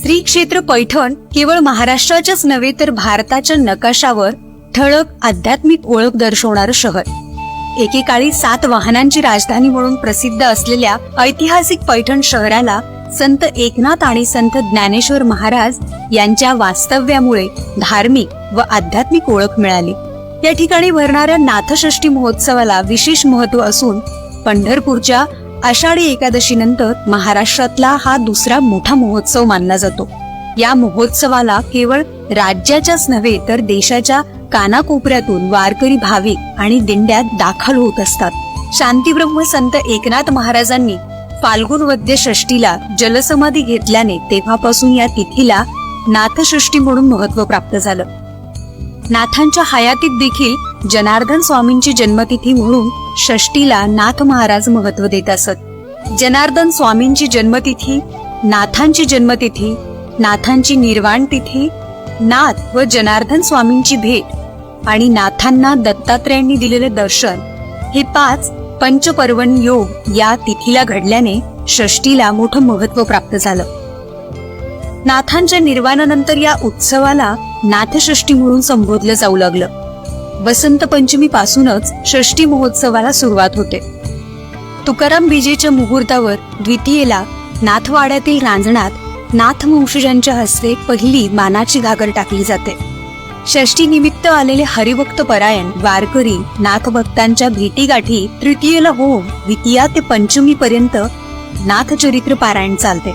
श्री क्षेत्र पैठण केवळ महाराष्ट्राच्याच नव्हे तर भारताच्या नकाशावर ठळक आध्यात्मिक ओळख दर्शवणारं शहर. एकेकाळी 7 वाहनांची राजधानी म्हणून प्रसिद्ध असलेल्या ऐतिहासिक पैठण शहराला संत एकनाथ आणि संत ज्ञानेश्वर महाराज यांच्या वास्तव्यामुळे धार्मिक व आध्यात्मिक ओळख मिळाली. या ठिकाणी भरणाऱ्या नाथषष्ठी महोत्सवाला विशेष महत्त्व असून पंढरपूरच्या आषाढी एकादशीनंतर महाराष्ट्रातला हा दुसरा मोठा महोत्सव मानला जातो. या महोत्सवाला केवळ राज्याच्याच नव्हे तर देशाच्या कानाकोपऱ्यातून वारकरी भाविक आणि दिंड्यात दाखल होत असतात. शांतीब्रह्म संत एकनाथ महाराजांनी फाल्गुन वद्य षष्टीला जलसमाधी घेतल्याने तेव्हापासून या तिथीला नाथषष्ठी म्हणून महत्त्व प्राप्त झालं. नाथांच्या हयातीत देखील जनार्दन स्वामींची जन्मतिथी म्हणून षष्टीला नाथ महाराज महत्त्व देत असत. जनार्दन स्वामींची जन्मतिथी, नाथांची जन्मतिथी, नाथांची निर्वाण तिथी, नाथ व जनार्दन स्वामींची भेट आणि नाथांना दत्तात्रेयांनी दिलेले दर्शन हे 5 पंचपर्वण योग या तिथीला घडल्याने षष्टीला मोठं महत्त्व प्राप्त झालं. नाथांच्या निर्वाणानंतर या उत्सवाला नाथषष्ठी म्हणून संबोधलं जाऊ लागलं. वसंत पंचमी पासूनच षष्ठी महोत्सवाला सुरुवात होते. तुकाराम बीजेच्या मुहूर्तावर द्वितीयेला नाथवाड्यातील रांजणात नाथवंशजांच्या हस्ते पहिली मानाची घागर टाकली जाते. षष्ठी निमित्त आलेले हरिभक्त परायण वारकरी नाथभक्तांच्या भेटीगाठी तृतीयेला होऊन द्वितीया ते पंचमी पर्यंत नाथचरित्र पारायण चालते.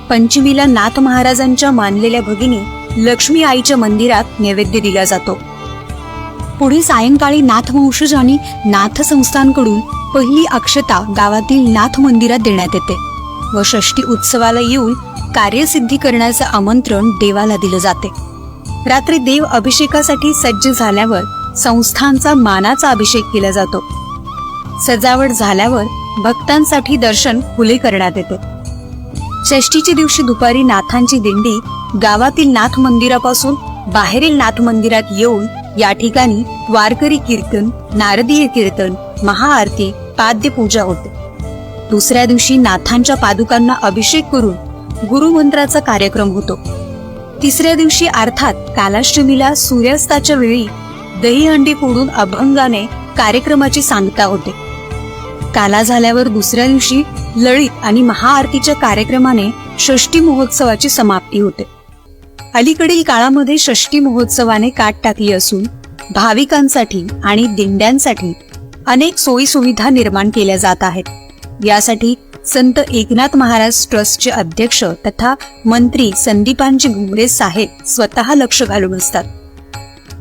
पंचमीला नाथ महाराजांच्या मानलेल्या भगिनी लक्ष्मी आईच्या मंदिरात नैवेद्य दिला जातो. पुढे सायंकाळी नाथवंशज आणि नाथ संस्थांकडून पहिली अक्षता गावातील नाथ मंदिरात देण्यात येते व षष्ठी उत्सवाला येऊन कार्यसिद्धी करण्याचं आमंत्रण देवाला दिलं जाते. रात्री देव अभिषेकासाठी सज्ज झाल्यावर संस्थांचा मानाचा अभिषेक केला जातो. सजावट झाल्यावर भक्तांसाठी दर्शन खुले करण्यात येते. षष्ठीच्या दिवशी दुपारी नाथांची दिंडी गावातील नाथ मंदिरापासून बाहेरील नाथ मंदिरात येऊन या ठिकाणी वारकरी कीर्तन, नारदीय कीर्तन, महाआरती, पाद्यपूजा होते. दुसऱ्या दिवशी नाथांच्या पादुकांना अभिषेक करून गुरुमंत्राचा कार्यक्रम होतो. तिसऱ्या दिवशी अर्थात कालाष्टमीला सूर्यास्ताच्या वेळी दहीहंडी फोडून अभंगाने कार्यक्रमाची सांगता होते. काला झाल्यावर दुसऱ्या दिवशी लळीत आणि महाआरतीच्या कार्यक्रमाने षष्ठी महोत्सवाची समाप्ती होते. अलीकडील काळामध्ये षष्ठी महोत्सवाने काट टाकली असून भाविकांसाठी आणि दिंड्यांसाठी अनेक सोयी सुविधा निर्माण केल्या जात आहेत. यासाठी संत एकनाथ महाराज ट्रस्टचे अध्यक्ष तथा मंत्री संदीपानजी घुमरे साहेब स्वतः लक्ष घालून असतात.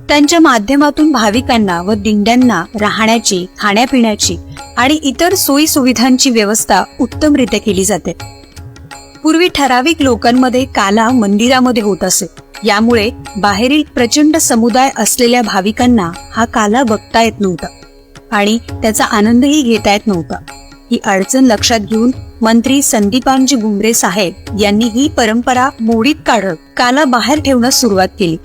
त्यांच्या माध्यमातून भाविकांना व दिंड्यांना राहण्याची, खाण्यापिण्याची आणि इतर सोयी सुविधांची व्यवस्था उत्तमरित्या केली जाते. पूर्वी ठराविक लोकांमध्ये काला मंदिरामध्ये होत असे. यामुळे बाहेरील प्रचंड समुदाय असलेल्या भाविकांना हा काला बघता येत नव्हता आणि त्याचा आनंदही घेता येत नव्हता. ही अडचण लक्षात घेऊन मंत्री संदीपानजी घुमरे साहेब यांनी ही परंपरा मोडीत काढत काला बाहेर ठेवण्यास सुरुवात केली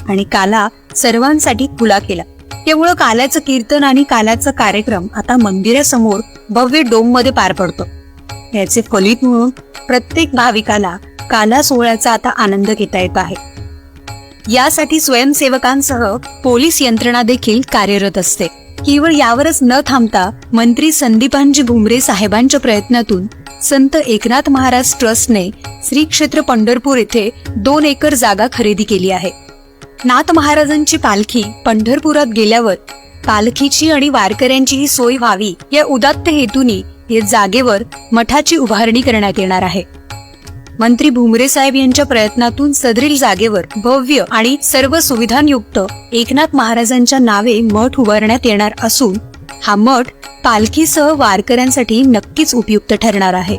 आणि काला सर्वांसाठी खुला केला. त्यामुळे काल्याचं कीर्तन आणि काल्याचा कार्यक्रम आता मंदिरासमोर भव्य डोम मध्ये पार पडतो. याचे फलित म्हणून प्रत्येक भाविकाला काला सोहळ्याचा आता आनंद घेता येत आहे. यासाठी स्वयंसेवकांसह पोलीस यंत्रणा देखील कार्यरत असते. केवळ यावरच न थांबता मंत्री संदीपानजी भुमरे साहेबांच्या प्रयत्नातून संत एकनाथ महाराज ट्रस्टने श्री क्षेत्र पंढरपूर येथे 2 एकर जागा खरेदी केली आहे. नाथ महाराजांची पालखी पंढरपुरात गेल्यावर पालखीची आणि वारकऱ्यांचीही सोय व्हावी या उदात्त हेतूने या जागेवर मठाची उभारणी करण्यात येणार आहे. मंत्री भुमरे साहेब यांच्या प्रयत्नातून सदरील जागेवर भव्य आणि सर्व सुविधांयुक्त एकनाथ महाराजांच्या नावे मठ उभारण्यात येणार असून हा मठ पालखीसह वारकऱ्यांसाठी नक्कीच उपयुक्त ठरणार आहे.